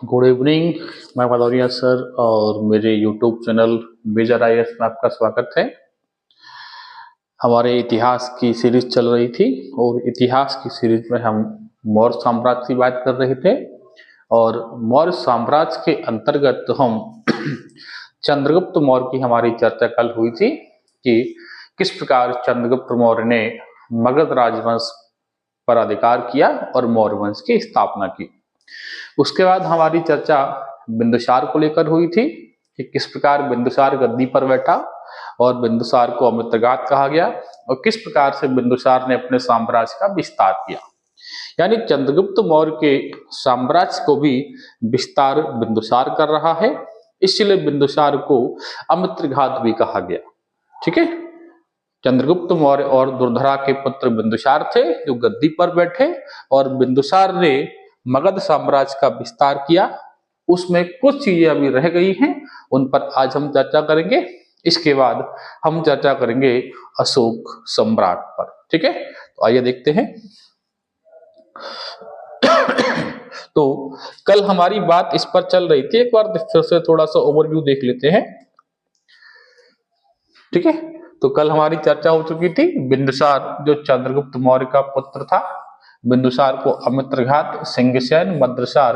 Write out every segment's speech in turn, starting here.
Good evening, मैं Bhadauria sir और मेरे यूट्यूब चैनल मेजर आईएएस में आपका स्वागत है। हमारे इतिहास की सीरीज चल रही थी और इतिहास की सीरीज में हम मौर्य साम्राज्य की बात कर रहे थे और मौर्य साम्राज्य के अंतर्गत हम चंद्रगुप्त मौर्य की हमारी चर्चा कल हुई थी कि किस प्रकार चंद्रगुप्त मौर्य ने मगध राजवंश पर अधिकार किया और मौर्य वंश की स्थापना की। उसके बाद हमारी चर्चा बिंदुसार को लेकर हुई थी कि किस प्रकार बिंदुसार गद्दी पर बैठा और बिंदुसार को अमित्रघात कहा गया और किस प्रकार से बिंदुसार ने अपने साम्राज्य का विस्तार किया। यानी चंद्रगुप्त मौर्य के साम्राज्य को भी विस्तार बिंदुसार कर रहा है, इसलिए बिंदुसार को अमित्रघात भी कहा गया। ठीक है, चंद्रगुप्त मौर्य और दुर्धरा के पुत्र बिंदुसार थे जो गद्दी पर बैठे और बिंदुसार ने मगध साम्राज्य का विस्तार किया। उसमें कुछ चीजें अभी रह गई हैं, उन पर आज हम चर्चा करेंगे। इसके बाद हम चर्चा करेंगे अशोक सम्राट पर। ठीक है, तो आइए देखते हैं। तो कल हमारी बात इस पर चल रही थी, एक बार फिर से थोड़ा सा ओवरव्यू देख लेते हैं। ठीक है, तो कल हमारी चर्चा हो चुकी थी बिंदुसार जो चंद्रगुप्त मौर्य का पुत्र था। बिंदुसार को अमित्रघात, सिंगसेन, मद्रसार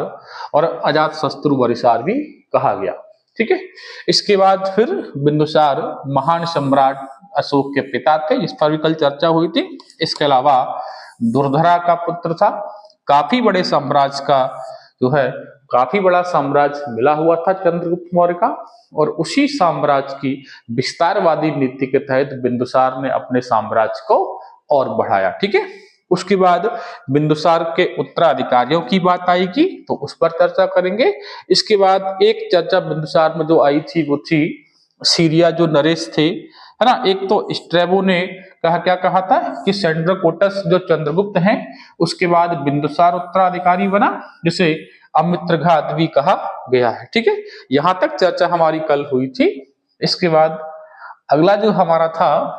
और अजातशत्रु वरिसार भी कहा गया। ठीक है, इसके बाद फिर बिंदुसार महान सम्राट अशोक के पिता थे, जिस पर भी कल चर्चा हुई थी। इसके अलावा दुर्धरा का पुत्र था। काफी बड़े साम्राज्य का जो है काफी बड़ा साम्राज्य मिला हुआ था चंद्रगुप्त मौर्य का और उसी साम्राज्य की विस्तारवादी नीति के तहत बिंदुसार ने अपने साम्राज्य को और बढ़ाया। ठीक है, उसके बाद बिंदुसार के उत्तराधिकारियों की बात आएगी तो उस पर चर्चा करेंगे। इसके बाद एक चर्चा बिंदुसार में जो आई थी वो थी सीरिया जो नरेश थे, है ना। एक तो स्ट्रैबो ने क्या कहा था कि सेंड्राकोटस जो चंद्रगुप्त हैं उसके बाद बिंदुसार उत्तराधिकारी बना, जिसे अमित्रघात भी कहा गया है। ठीक है, यहां तक चर्चा हमारी कल हुई थी। इसके बाद अगला जो हमारा था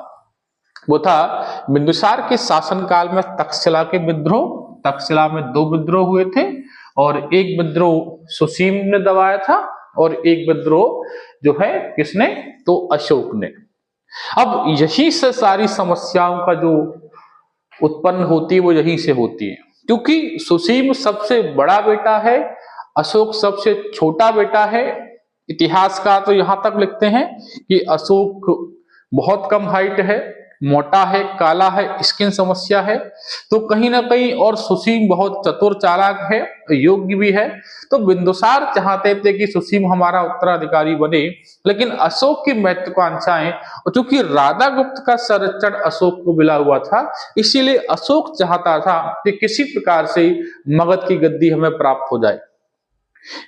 वो था बिंदुसार के शासनकाल में तक्षशिला के विद्रोह। तक्षशिला में 2 विद्रोह हुए थे और एक विद्रोह सुसीम ने दबाया था और एक विद्रोह जो है किसने, तो अशोक ने। अब यही से सारी समस्याओं का जो उत्पन्न होती है वो यही से होती है, क्योंकि सुसीम सबसे बड़ा बेटा है, अशोक सबसे छोटा बेटा है। इतिहासकार तो यहां तक लिखते हैं कि अशोक बहुत कम हाइट है, मोटा है, काला है, स्किन समस्या है, तो कहीं ना कहीं और सुसीम बहुत चतुर चालाक है, योग्य भी है। तो बिंदुसार चाहते थे कि सुसीम हमारा उत्तराधिकारी बने, लेकिन अशोक की महत्वाकांक्षाएं और चूंकि राधागुप्त का संरक्षण अशोक को मिला हुआ था, इसीलिए अशोक चाहता था कि किसी प्रकार से मगध की गद्दी हमें प्राप्त हो जाए।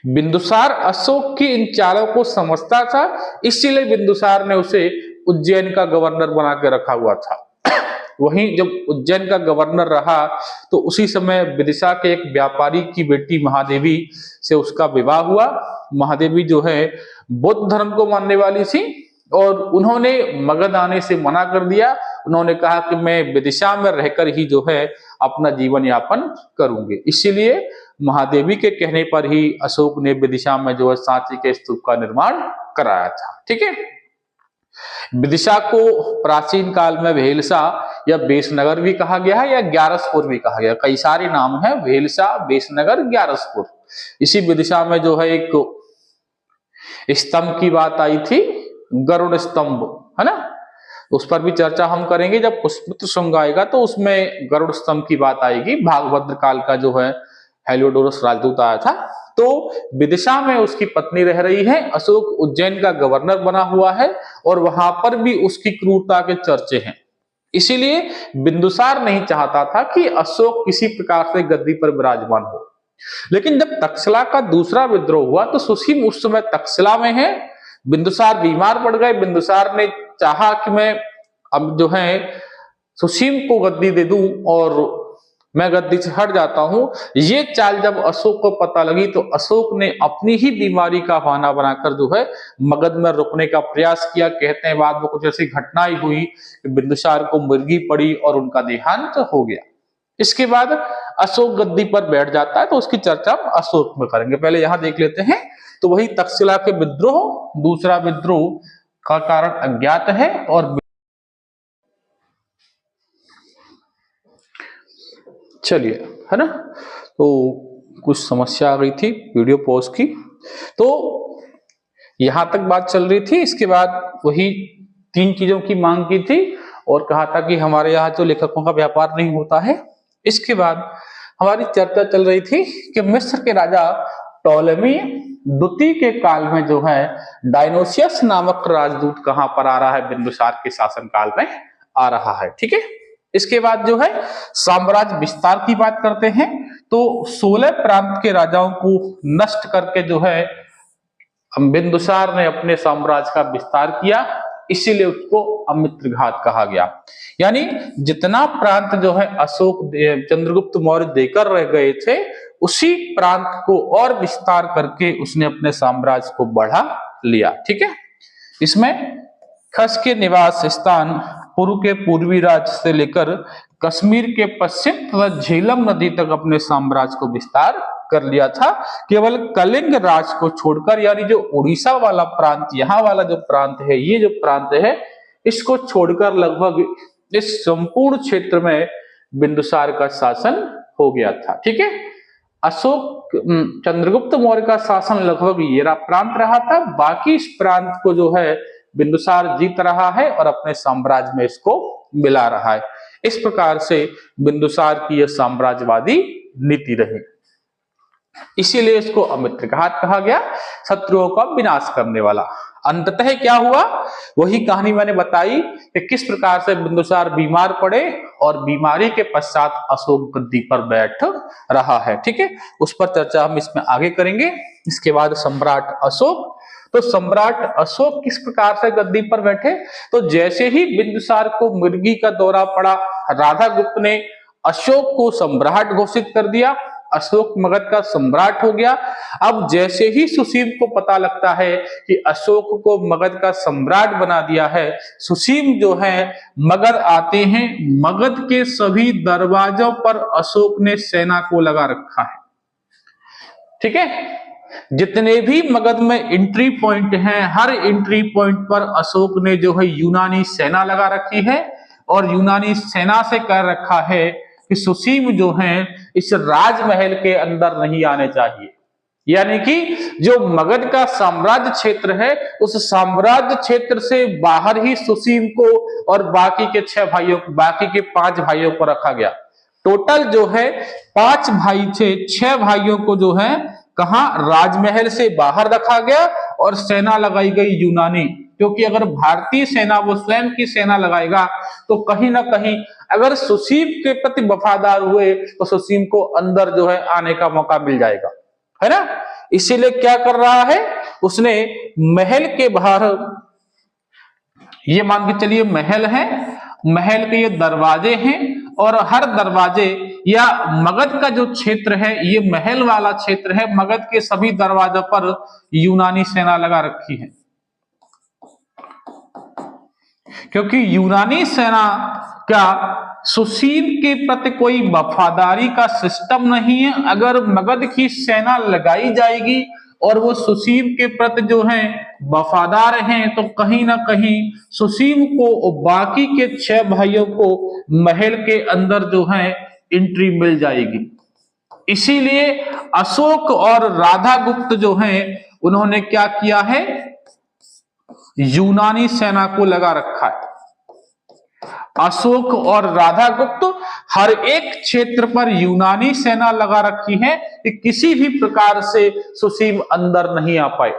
बिंदुसार अशोक की इन चालों को समझता था, इसीलिए बिंदुसार ने उसे उज्जैन का गवर्नर बना के रखा हुआ था। वहीं जब उज्जैन का गवर्नर रहा तो उसी समय विदिशा के एक व्यापारी की बेटी महादेवी से उसका विवाह हुआ। महादेवी जो है बौद्ध धर्म को मानने वाली थी और उन्होंने मगध आने से मना कर दिया। उन्होंने कहा कि मैं विदिशा में रहकर ही जो है अपना जीवन यापन करूंगी। इसीलिए महादेवी के कहने पर ही अशोक ने विदिशा में जो है सांची के स्तूप का निर्माण कराया था। ठीक है, विदिशा को प्राचीन काल में भेलसा या बेसनगर भी कहा गया है या ग्यारसपुर भी कहा गया, कई सारे नाम हैं, भेलसा, बेसनगर, ग्यारसपुर। इसी विदिशा में जो है एक स्तंभ की बात आई थी, गरुड़ स्तंभ, है ना। उस पर भी चर्चा हम करेंगे जब पुष्पमित्र संग आएगा, तो उसमें गरुड़ स्तंभ की बात आएगी। भागभद्र काल का जो है हेलियोडोरस राजदूत आया था, तो विदिशा में उसकी पत्नी रह रही है। अशोक उज्जैन का गवर्नर बना हुआ है और वहां पर भी उसकी क्रूरता के चर्चे हैं। इसीलिए बिंदुसार नहीं चाहता था कि अशोक किसी प्रकार से गद्दी पर विराजमान हो। लेकिन जब तक्षशिला का दूसरा विद्रोह हुआ तो सुसीम उस समय तक्षशिला में है। बिंदुसार बीमार पड़ गए। बिंदुसार ने चाहा कि मैं अब जो है सुसीम को गद्दी दे दूं और मैं गद्दी से हट जाता हूं। ये चाल जब अशोक को पता लगी तो अशोक ने अपनी ही बीमारी का बहाना बनाकर जो है मगध में रुकने का प्रयास किया। कहते हैं बाद में कुछ ऐसी घटनाएं हुई कि बिंदुसार को मिर्गी पड़ी और उनका देहांत हो गया। इसके बाद अशोक गद्दी पर बैठ जाता है, तो उसकी चर्चा हम अशोक में करेंगे। पहले यहां देख लेते हैं। तो वही तक्षशिला के विद्रोह, दूसरा विद्रोह का कारण अज्ञात है, और चलिए, है ना। तो कुछ समस्या आ गई थी वीडियो पॉज की, तो यहां तक बात चल रही थी। इसके बाद वही 3 चीजों की मांग की थी और कहा था कि हमारे यहाँ जो लेखकों का व्यापार नहीं होता है। इसके बाद हमारी चर्चा चल रही थी कि मिस्र के राजा टॉलेमी द्वितीय के काल में जो है डायनोसियस नामक राजदूत कहां पर आ रहा है, बिंदुसार के शासनकाल में आ रहा है। ठीक है, इसके बाद जो है साम्राज्य विस्तार की बात करते हैं। तो 16 प्रांत के राजाओं को नष्ट करके जो है बिंदुसार ने अपने साम्राज्य का विस्तार किया, इसीलिए उसको अमित्रघात कहा गया। यानी जितना प्रांत जो है अशोक चंद्रगुप्त मौर्य देकर रह गए थे, उसी प्रांत को और विस्तार करके उसने अपने साम्राज्य को बढ़ा लिया। ठीक है, इसमें खस के निवास स्थान पूर्व के पूर्वी राज्य से लेकर कश्मीर के पश्चिम तथा झेलम नदी तक अपने साम्राज्य को विस्तार कर लिया था। केवल कलिंग राज को छोड़कर, यानी जो उड़ीसा वाला प्रांत, यहाँ वाला जो प्रांत है, ये जो प्रांत है, इसको छोड़कर लगभग इस संपूर्ण क्षेत्र में बिंदुसार का शासन हो गया था। ठीक है, अशोक चंद्रगुप्त मौर्य का शासन लगभग ये प्रांत रहा था, बाकी इस प्रांत को जो है बिंदुसार जीत रहा है और अपने साम्राज्य में इसको मिला रहा है। इस प्रकार से बिंदुसार की यह साम्राज्यवादी नीति रही, इसीलिए इसको अमित्रघात कहा गया, शत्रुओं का विनाश करने वाला। अंततः क्या हुआ, वही कहानी मैंने बताई कि किस प्रकार से बिंदुसार बीमार पड़े और बीमारी के पश्चात अशोक गद्दी पर बैठ रहा है। ठीक है, उस पर चर्चा हम इसमें आगे करेंगे। इसके बाद सम्राट अशोक। तो सम्राट अशोक किस प्रकार से गद्दी पर बैठे, तो जैसे ही बिंदुसार को मिर्गी का दौरा पड़ा, राधा गुप्त ने अशोक को सम्राट घोषित कर दिया, अशोक मगध का सम्राट हो गया। अब जैसे ही सुसीम को पता लगता है कि अशोक को मगध का सम्राट बना दिया है, सुसीम जो है मगध आते हैं। मगध के सभी दरवाजों पर अशोक ने सेना को लगा रखा है। ठीक है, जितने भी मगध में एंट्री पॉइंट हैं, हर एंट्री पॉइंट पर अशोक ने जो है यूनानी सेना लगा रखी है, और यूनानी सेना से कर रखा है कि सुसीम जो हैं इस राजमहल के अंदर नहीं आने चाहिए। यानी कि जो मगध का साम्राज्य क्षेत्र है, उस साम्राज्य क्षेत्र से बाहर ही सुसीम को और बाकी के 6 भाइयों, बाकी के 5 भाइयों को रखा गया। टोटल जो है 5 भाई थे, 6 भाइयों को जो है कहां, राजमहल से बाहर रखा गया और सेना लगाई गई यूनानी। क्योंकि अगर भारतीय सेना वो स्वयं की सेना लगाएगा तो कहीं ना कहीं अगर सुसीम के प्रति वफादार हुए तो सुसीम को अंदर जो है आने का मौका मिल जाएगा, है ना। इसीलिए क्या कर रहा है, उसने महल के बाहर, ये मान के चलिए महल है, महल के ये दरवाजे हैं, और हर दरवाजे या मगध का जो क्षेत्र है ये महल वाला क्षेत्र है, मगध के सभी दरवाजों पर यूनानी सेना लगा रखी है। क्योंकि यूनानी सेना का सुसीम के प्रति कोई वफादारी का सिस्टम नहीं है। अगर मगध की सेना लगाई जाएगी और वो सुसीम के प्रति जो है वफादार हैं, तो कहीं ना कहीं सुसीम को और बाकी के 6 भाइयों को महल के अंदर जो है एंट्री मिल जाएगी। इसीलिए अशोक और राधा गुप्त जो हैं उन्होंने क्या किया है, यूनानी सेना को लगा रखा है। अशोक और राधा गुप्त हर एक क्षेत्र पर यूनानी सेना लगा रखी है कि किसी भी प्रकार से सुसीम अंदर नहीं आ पाए।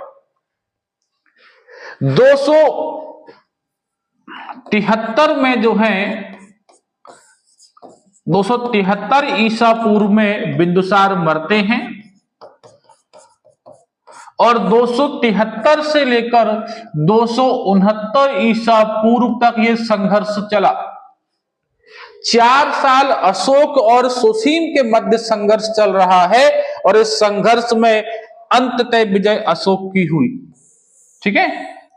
273 में जो है 273 ईसा पूर्व में बिंदुसार मरते हैं, और 273 से लेकर 269 ईसा पूर्व तक ये संघर्ष चला। 4 साल अशोक और सुसीम के मध्य संघर्ष चल रहा है, और इस संघर्ष में अंततः विजय अशोक की हुई। ठीक है,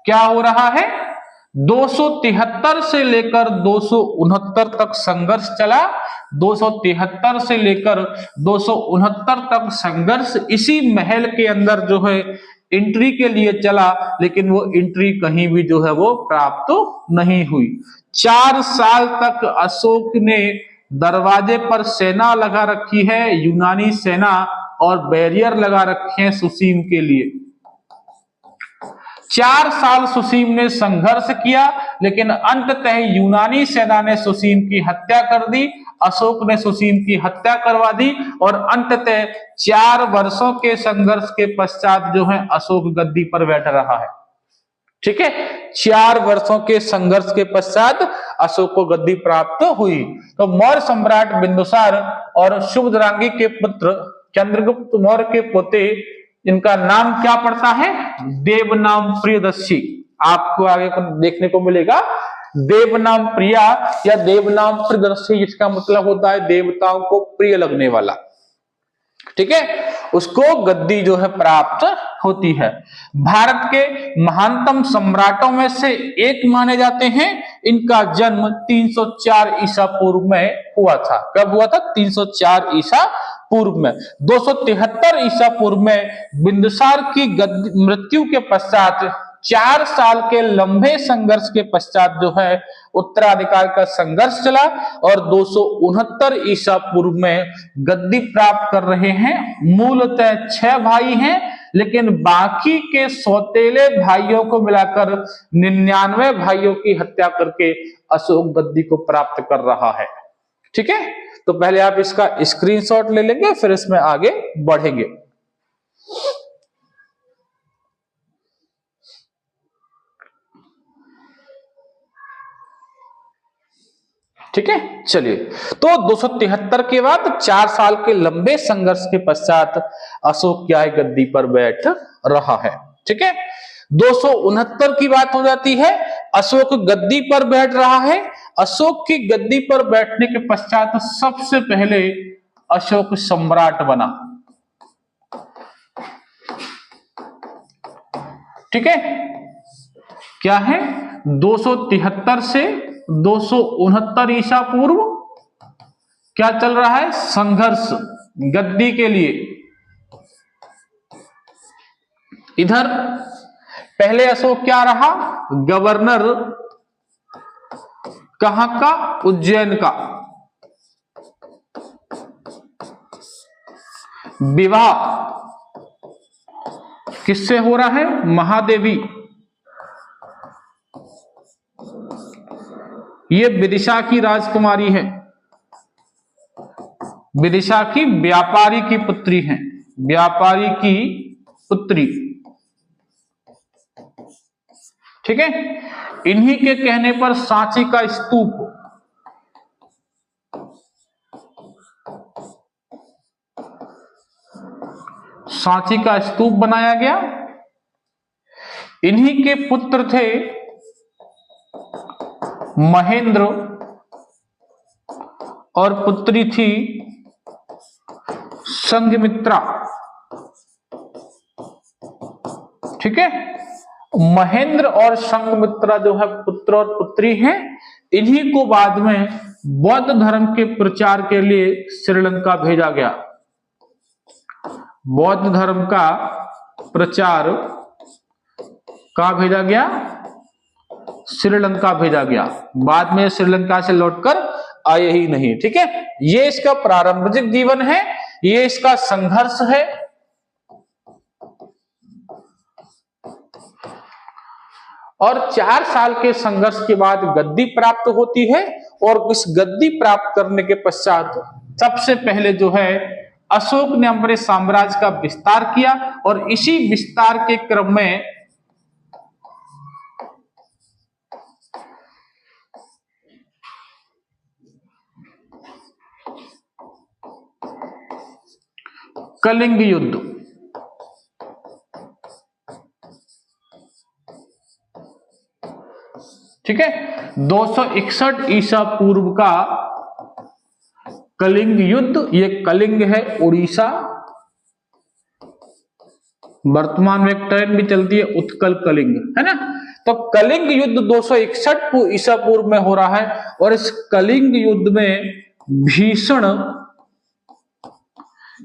क्या हो रहा है, 273 से लेकर 269 तक संघर्ष चला। 273 से लेकर 269 तक संघर्ष इसी महल के अंदर जो है एंट्री के लिए चला, लेकिन वो एंट्री कहीं भी जो है वो प्राप्त नहीं हुई। 4 साल तक अशोक ने दरवाजे पर सेना लगा रखी है, यूनानी सेना, और बैरियर लगा रखे हैं सुसीम के लिए। 4 साल सुसीम ने संघर्ष किया, लेकिन अंततः यूनानी सेना ने सुसीम की हत्या कर दी, अशोक ने सुसीम की हत्या करवा दी, और अंततः 4 वर्षों के संघर्ष के पश्चात जो है अशोक गद्दी पर बैठ रहा है। ठीक है, 4 वर्षों के संघर्ष के पश्चात अशोक को गद्दी प्राप्त हुई। तो मौर्य सम्राट बिंदुसार और शुभद्रांगी के पुत्र चंद्रगुप्त मौर्य के पोते, इनका नाम क्या पड़ता है? देवनाम प्रियदर्शी। आपको आगे देखने को मिलेगा देवनाम प्रिया या देवनाम प्रियदर्शी, जिसका मतलब होता है देवताओं को प्रिय लगने वाला। ठीक है, उसको गद्दी जो है प्राप्त होती है। भारत के महानतम सम्राटों में से एक माने जाते हैं। इनका जन्म 304 ईसा पूर्व में हुआ था। कब हुआ था? 304 ईसा पूर्व में। 273 ईसा पूर्व में बिंदुसार की मृत्यु के पश्चात 4 साल के लंबे संघर्ष के पश्चात जो है उत्तराधिकार का संघर्ष चला, और 269 ईसा पूर्व में गद्दी प्राप्त कर रहे हैं। मूलतः 6 भाई हैं, लेकिन बाकी के सौतेले भाइयों को मिलाकर 99 भाइयों की हत्या करके अशोक गद्दी को प्राप्त कर रहा है। ठीक है, तो पहले आप इसका स्क्रीनशॉट ले लेंगे, फिर इसमें आगे बढ़ेंगे। ठीक है, चलिए। तो 273 के बाद 4 साल के लंबे संघर्ष के पश्चात अशोक क्या है? गद्दी पर बैठ रहा है। ठीक है, 269 की बात हो जाती है, अशोक गद्दी पर बैठ रहा है। अशोक की गद्दी पर बैठने के पश्चात सबसे पहले अशोक सम्राट बना। ठीक है, क्या है? 273 से 269 ईसा पूर्व क्या चल रहा है? संघर्ष गद्दी के लिए। इधर पहले अशोक क्या रहा? गवर्नर। कहां का? उज्जैन का। विवाह किससे हो रहा है? महादेवी। ये विदिशा की राजकुमारी है। विदिशा की व्यापारी की पुत्री है, व्यापारी की पुत्री। ठीक है, इन्हीं के कहने पर सांची का स्तूप, सांची का स्तूप बनाया गया। इन्हीं के पुत्र थे महेंद्र और पुत्री थी संघमित्रा। ठीक है, महेंद्र और संघमित्रा जो है पुत्र और पुत्री हैं। इन्हीं को बाद में बौद्ध धर्म के प्रचार के लिए श्रीलंका भेजा गया। बौद्ध धर्म का प्रचार कहां भेजा गया? श्रीलंका भेजा गया। बाद में श्रीलंका से लौटकर आए ही नहीं। ठीक है, ये इसका प्रारंभिक जीवन है, ये इसका संघर्ष है। और 4 साल के संघर्ष के बाद गद्दी प्राप्त होती है, और इस गद्दी प्राप्त करने के पश्चात सबसे पहले जो है अशोक ने अपने साम्राज्य का विस्तार किया, और इसी विस्तार के क्रम में कलिंग युद्ध, ठीक है, 261 ईसा पूर्व का कलिंग युद्ध। ये कलिंग है उड़ीसा। वर्तमान में एक ट्रेन भी चलती है उत्कल कलिंग, है ना। तो कलिंग युद्ध 261 ईसा पूर्व में हो रहा है और इस कलिंग युद्ध में भीषण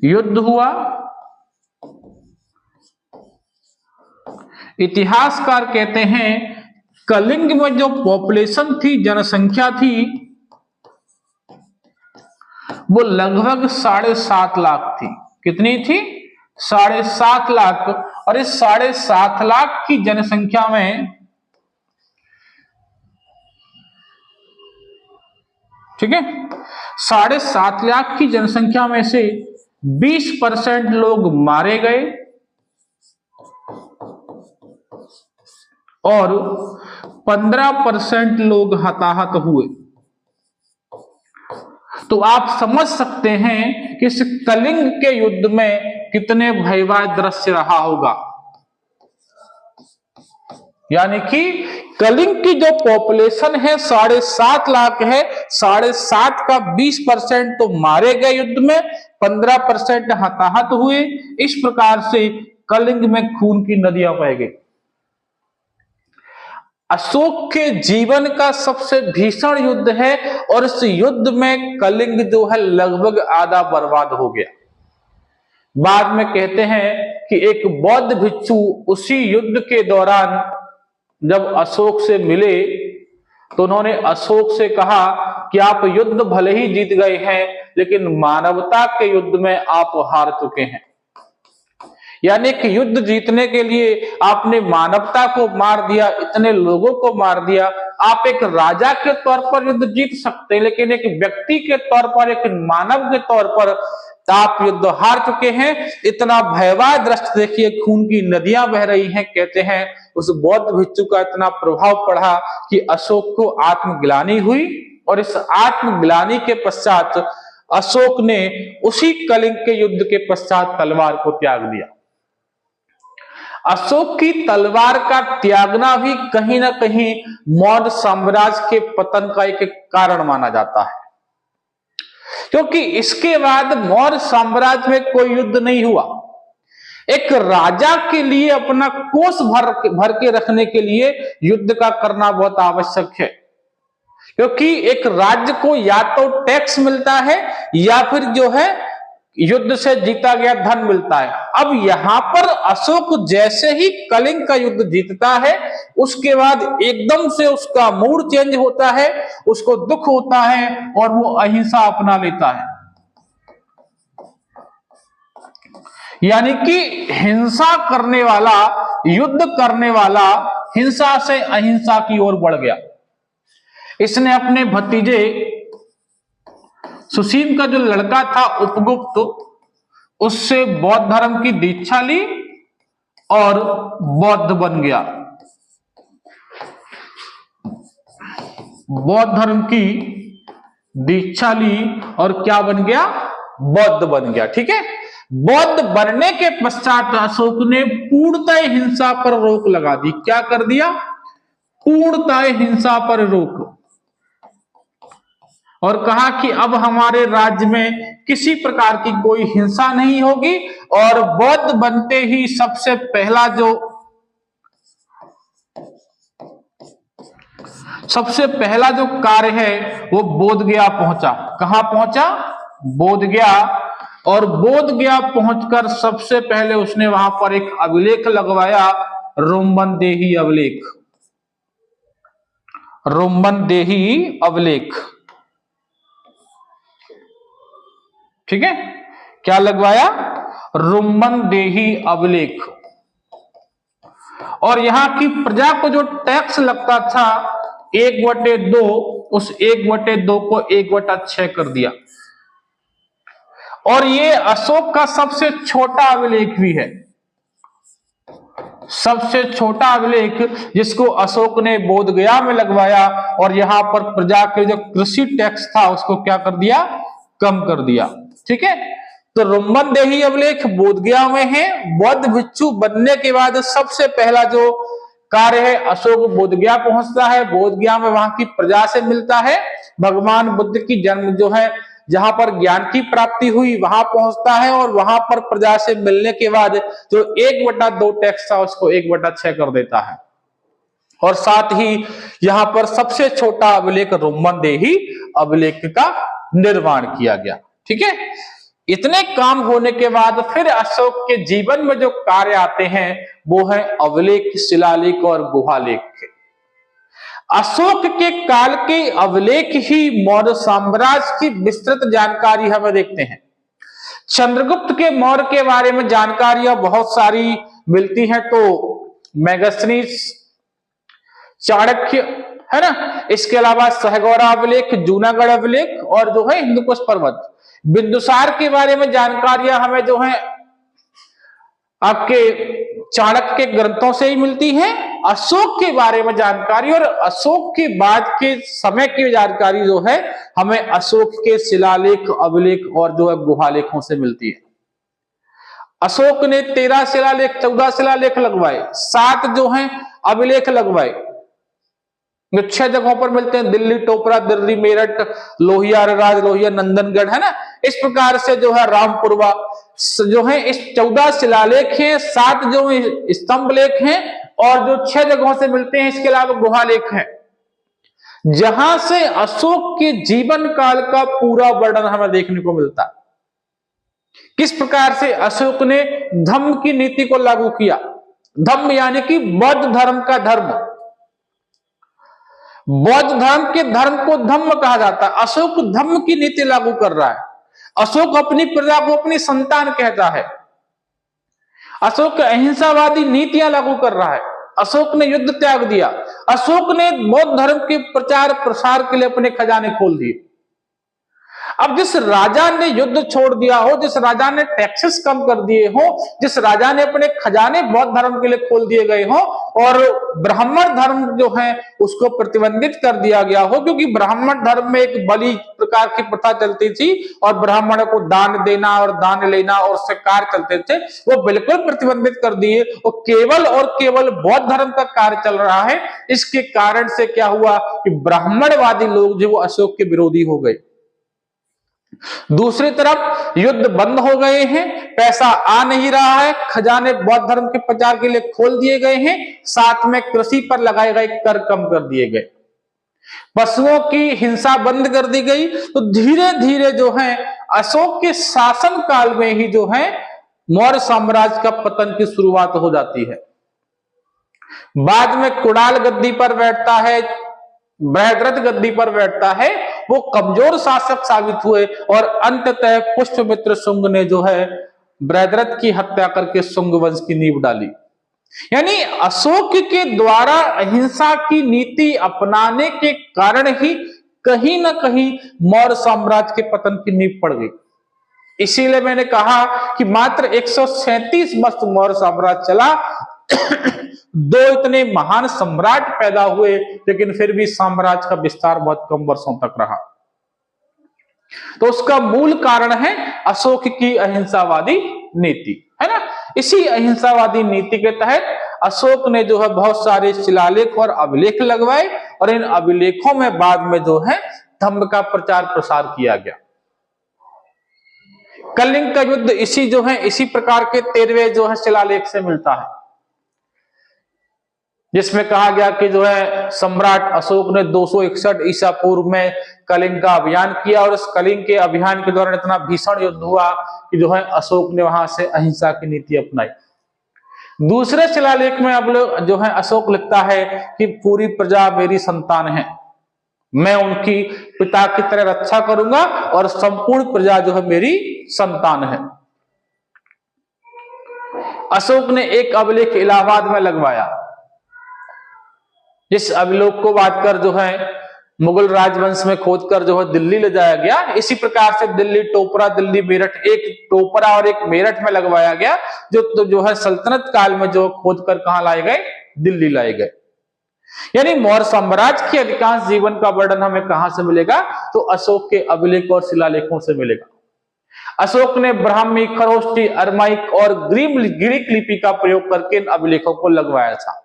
युद्ध हुआ। इतिहासकार कहते हैं कलिंग में जो पॉपुलेशन थी, जनसंख्या थी, वो लगभग 7.5 लाख थी। कितनी थी? 7.5 लाख। और इस 7.5 लाख की जनसंख्या में, ठीक है, 7.5 लाख की जनसंख्या में से 20% लोग मारे गए और 15% लोग हताहत हुए। तो आप समझ सकते हैं कि इस कलिंग के युद्ध में कितने भयावह दृश्य रहा होगा। यानी कि कलिंग की जो पॉपुलेशन है 7.5 लाख है, 7.5 का 20% तो मारे गए युद्ध में, 15% हताहत हुए। इस प्रकार से कलिंग में खून की नदियां बह गई। अशोक के जीवन का सबसे भीषण युद्ध है और इस युद्ध में कलिंग जो है लगभग आधा बर्बाद हो गया। बाद में कहते हैं कि एक बौद्ध भिक्षु उसी युद्ध के दौरान जब अशोक से मिले तो उन्होंने अशोक से कहा कि आप युद्ध भले ही जीत गए हैं, लेकिन मानवता के युद्ध में आप हार चुके हैं। यानी कि युद्ध जीतने के लिए आपने मानवता को मार दिया, इतने लोगों को मार दिया। आप एक राजा के तौर पर युद्ध जीत सकते हैं, लेकिन एक व्यक्ति के तौर पर, एक मानव के तौर पर आप युद्ध हार चुके हैं। इतना भयावह दृश्य देखिए, खून की नदियां बह रही हैं। कहते हैं उस बौद्ध भिक्षु का इतना प्रभाव पड़ा कि अशोक को आत्मग्लानि हुई और इस आत्मग्लानि के पश्चात अशोक ने उसी कलिंग के युद्ध के पश्चात तलवार को त्याग दिया। अशोक की तलवार का त्यागना भी कहीं ना कहीं मौर्य साम्राज्य के पतन का एक कारण माना जाता है, क्योंकि इसके बाद मौर्य साम्राज्य में कोई युद्ध नहीं हुआ। एक राजा के लिए अपना कोष भर के रखने के लिए युद्ध का करना बहुत आवश्यक है, क्योंकि एक राज्य को या तो टैक्स मिलता है या फिर जो है युद्ध से जीता गया धन मिलता है। अब यहां पर अशोक जैसे ही कलिंग का युद्ध जीतता है, उसके बाद एकदम से उसका मूड चेंज होता है, उसको दुख होता है और वो अहिंसा अपना लेता है। यानी कि हिंसा करने वाला, युद्ध करने वाला हिंसा से अहिंसा की ओर बढ़ गया। इसने अपने भतीजे सुसीम का जो लड़का था उपगुप्त, उससे बौद्ध धर्म की दीक्षा ली और बौद्ध बन गया। बौद्ध धर्म की दीक्षा ली और क्या बन गया? बौद्ध बन गया। ठीक है, बौद्ध बनने के पश्चात अशोक ने पूर्णतः हिंसा पर रोक लगा दी। क्या कर दिया? पूर्णतः हिंसा पर रोक, और कहा कि अब हमारे राज्य में किसी प्रकार की कोई हिंसा नहीं होगी। और बौद्ध बनते ही सबसे पहला जो कार्य है वो बोधगया पहुंचा। कहां पहुंचा? बोधगया। और बोधगया पहुंचकर सबसे पहले उसने वहां पर एक अभिलेख लगवाया, रोमन देही अभिलेख। रोमन देही अभिलेख, ठीक है, क्या लगवाया? रोमन देही अभिलेख। और यहां की प्रजा को जो टैक्स लगता था 1/2, उस 1/2 को 1/6 कर दिया। और ये अशोक का सबसे छोटा अभिलेख भी है, सबसे छोटा अभिलेख जिसको अशोक ने बोधगया में लगवाया। और यहां पर प्रजा के जो कृषि टैक्स था उसको क्या कर दिया? कम कर दिया। ठीक है, तो रोमन देही अभिलेख बोधगया में है। बौद्ध भिक्षु बनने के बाद सबसे पहला जो कार्य है, अशोक बोधगया पहुंचता है। बोधगया में वहां की प्रजा से मिलता है। भगवान बुद्ध की जन्म जो है, जहां पर ज्ञान की प्राप्ति हुई, वहां पहुंचता है। और वहां पर प्रजा से मिलने के बाद जो 1/2 टैक्स था उसको 1/6 कर देता है। और साथ ही यहां पर सबसे छोटा अभिलेख रोमनदेही अभिलेख का निर्माण किया गया। ठीक है, इतने काम होने के बाद फिर अशोक के जीवन में जो कार्य आते हैं वो है अभिलेख, शिलालेख और गुहालेख। अशोक के काल के अभिलेख ही मौर्य साम्राज्य की विस्तृत जानकारी हमें देखते हैं। चंद्रगुप्त के मौर्य के बारे में जानकारियां बहुत सारी मिलती हैं, तो मेगास्थनीज, चाणक्य, है ना, इसके अलावा सहगौरा अभिलेख, जूनागढ़ अभिलेख और जो है हिंदुकुश पर्वत। बिंदुसार के बारे में जानकारियां हमें जो है आपके चाणक्य के ग्रंथों से ही मिलती है। अशोक के बारे में जानकारी और अशोक के बाद के समय की जानकारी जो है हमें अशोक के शिलालेख, अभिलेख और जो है गुहालेखों से मिलती है। अशोक ने 13 शिलालेख, 14 शिलालेख लगवाए, 7 जो हैं अभिलेख लगवाए, जो 6 जगहों पर मिलते हैं, दिल्ली, टोपरा, दिल्ली, मेरठ, लोहिया, राज लोहिया, नंदनगढ़, है ना। इस प्रकार से जो है रामपुरवा जो है इस 14 शिलालेख हैं, 7 जो स्तंभ लेख हैं और जो 6 जगहों से मिलते हैं, इसके अलावा गुहालेख हैं, जहां से अशोक के जीवन काल का पूरा वर्णन हमें देखने को मिलता है। किस प्रकार से अशोक ने धम्म की नीति को लागू किया। धम्म यानी कि बौद्ध धर्म का धर्म। बौद्ध धर्म के धर्म को धम्म कहा जाता है। अशोक धम्म की नीति लागू कर रहा है। अशोक अपनी प्रजा को अपनी संतान कहता है। अशोक अहिंसावादी नीतियां लागू कर रहा है। अशोक ने युद्ध त्याग दिया। अशोक ने बौद्ध धर्म के प्रचार प्रसार के लिए अपने खजाने खोल दिए। अब जिस राजा ने युद्ध छोड़ दिया हो, जिस राजा ने टैक्सेस कम कर दिए हो, जिस राजा ने अपने खजाने बौद्ध धर्म के लिए खोल दिए गए हो और ब्राह्मण धर्म जो है उसको प्रतिबंधित कर दिया गया हो, क्योंकि ब्राह्मण धर्म में एक बलि प्रकार की प्रथा चलती थी और ब्राह्मणों को दान देना और दान लेना और उससे कार्य चलते थे, वो बिल्कुल प्रतिबंधित कर दिए और केवल बौद्ध धर्म का कार्य चल रहा है। इसके कारण से क्या हुआ कि ब्राह्मणवादी लोग जो वो अशोक के विरोधी हो गए। दूसरी तरफ युद्ध बंद हो गए हैं, पैसा आ नहीं रहा है, खजाने बौद्ध धर्म के प्रचार के लिए खोल दिए गए हैं, साथ में कृषि पर लगाए गए कर कम कर दिए गए, पशुओं की हिंसा बंद कर दी गई। तो धीरे धीरे जो है अशोक के शासन काल में ही जो है मौर्य साम्राज्य का पतन की शुरुआत हो जाती है। बाद में कुणाल गद्दी पर बैठता है, बृहद्रथ गद्दी पर बैठता है, वो कमजोर शासक साबित हुए और अंततः पुष्यमित्र शुंग ने जो है बृहद्रथ की हत्या करके शुंग वंश की नींव डाली। यानी अशोक के द्वारा अहिंसा की नीति अपनाने के कारण ही कहीं ना कहीं मौर्य साम्राज्य के पतन की नींव पड़ गई। इसीलिए मैंने कहा कि मात्र 137 वर्ष मौर्य साम्राज्य चला। 2 इतने महान सम्राट पैदा हुए, लेकिन फिर भी साम्राज्य का विस्तार बहुत कम वर्षों तक रहा। तो उसका मूल कारण है अशोक की अहिंसावादी नीति, है ना। इसी अहिंसावादी नीति के तहत अशोक ने जो है बहुत सारे शिलालेख और अभिलेख लगवाए और इन अभिलेखों में बाद में जो है धम्म का प्रचार प्रसार किया गया। कलिंग का युद्ध इसी प्रकार के 13वें जो है शिलालेख से मिलता है, जिसमें कहा गया कि जो है सम्राट अशोक ने 261 ईसा पूर्व में कलिंग का अभियान किया और इस कलिंग के अभियान के दौरान इतना भीषण युद्ध हुआ कि जो है अशोक ने वहां से अहिंसा की नीति अपनाई। दूसरे शिलालेख में अब जो है अशोक लिखता है कि पूरी प्रजा मेरी संतान है, मैं उनकी पिता की तरह रक्षा करूंगा और संपूर्ण प्रजा जो है मेरी संतान है। अशोक ने एक अभिलेख इलाहाबाद में लगवाया, जिस अभिलेख को बांटकर जो है मुगल राजवंश में खोदकर जो है दिल्ली ले जाया गया। इसी प्रकार से दिल्ली, टोपरा, दिल्ली, मेरठ, एक टोपरा और एक मेरठ में लगवाया गया, जो है सल्तनत काल में जो खोदकर कहां लाए गए, दिल्ली लाए गए। यानी मौर्य साम्राज्य के अधिकांश जीवन का वर्णन हमें कहां से मिलेगा, तो अशोक के अभिलेख और शिलालेखों से मिलेगा। अशोक ने ब्राह्मी, खरोष्टी, अरमाइक और ग्रीक लिपि का प्रयोग करके इन अभिलेखों को लगवाया था।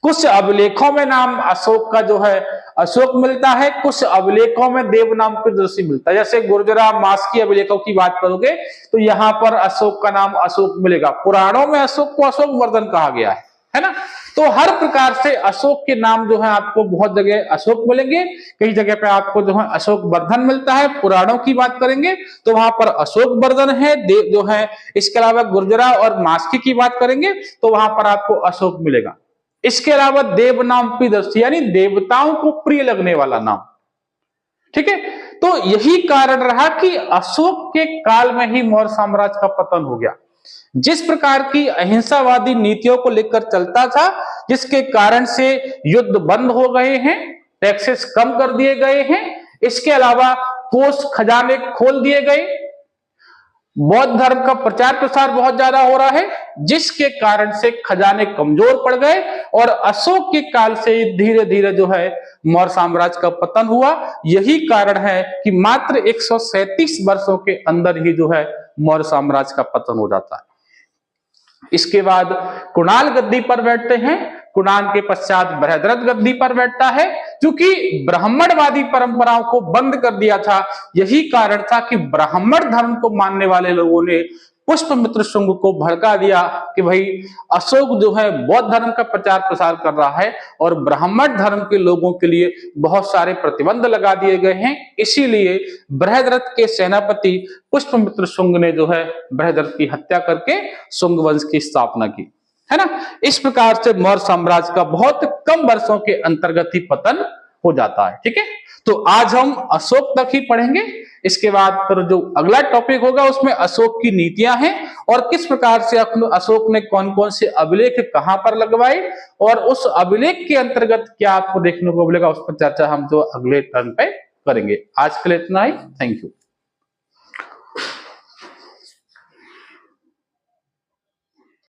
कुछ अभिलेखों में नाम अशोक का जो है अशोक मिलता है, कुछ अभिलेखों में देव नाम की दृष्टि मिलता है। जैसे गुर्जरा मास्की अभिलेखों की बात करोगे तो यहां पर अशोक का नाम अशोक मिलेगा। पुराणों में अशोक को अशोक वर्धन कहा गया है, है ना। तो हर प्रकार से अशोक के नाम जो है आपको बहुत जगह अशोक मिलेंगे, कई जगह पे आपको जो है अशोक वर्धन मिलता है। पुराणों की बात करेंगे तो वहां पर अशोक वर्धन है जो है। इसके अलावा गुर्जरा और मास्की की बात करेंगे तो वहां पर आपको अशोक मिलेगा। इसके अलावा देव नाम प्रियदर्शी, यानी देवताओं को प्रिय लगने वाला नाम, ठीक है। तो यही कारण रहा कि अशोक के काल में ही मौर्य साम्राज्य का पतन हो गया। जिस प्रकार की अहिंसावादी नीतियों को लेकर चलता था, जिसके कारण से युद्ध बंद हो गए हैं, टैक्सेस कम कर दिए गए हैं, इसके अलावा कोष खजाने खोल दिए गए, बौद्ध धर्म का प्रचार प्रसार बहुत ज्यादा हो रहा है, जिसके कारण से खजाने कमजोर पड़ गए और अशोक के काल से धीरे धीरे जो है मौर्य साम्राज्य का पतन हुआ। यही कारण है कि मात्र 137 वर्षों के अंदर ही जो है मौर्य साम्राज्य का पतन हो जाता है। इसके बाद कुणाल गद्दी पर बैठते हैं। कुणाल के पश्चात बृहद्रथ गद्दी पर बैठता है। क्योंकि ब्राह्मणवादी परंपराओं को बंद कर दिया था, यही कारण था कि ब्राह्मण धर्म को मानने वाले लोगों ने पुष्पमित्र शुंग को भड़का दिया कि भाई अशोक जो है बौद्ध धर्म का प्रचार प्रसार कर रहा है और ब्राह्मण धर्म के लोगों के लिए बहुत सारे प्रतिबंध लगा दिए गए हैं। इसीलिए बृहद्रथ के सेनापति पुष्पमित्र शुंग ने जो है बृहद्रथ की हत्या करके शुंग वंश की स्थापना की, है ना। इस प्रकार से मौर्य साम्राज्य का बहुत कम वर्षों के अंतर्गत ही पतन हो जाता है, ठीक है। तो आज हम अशोक तक ही पढ़ेंगे। इसके बाद फिर जो अगला टॉपिक होगा उसमें अशोक की नीतियां हैं और किस प्रकार से अशोक ने कौन कौन से अभिलेख कहां पर लगवाए और उस अभिलेख के अंतर्गत क्या आपको देखने को मिलेगा, उस पर चर्चा हम जो अगले टर्न पे करेंगे। आज के लिए इतना ही। Thank you.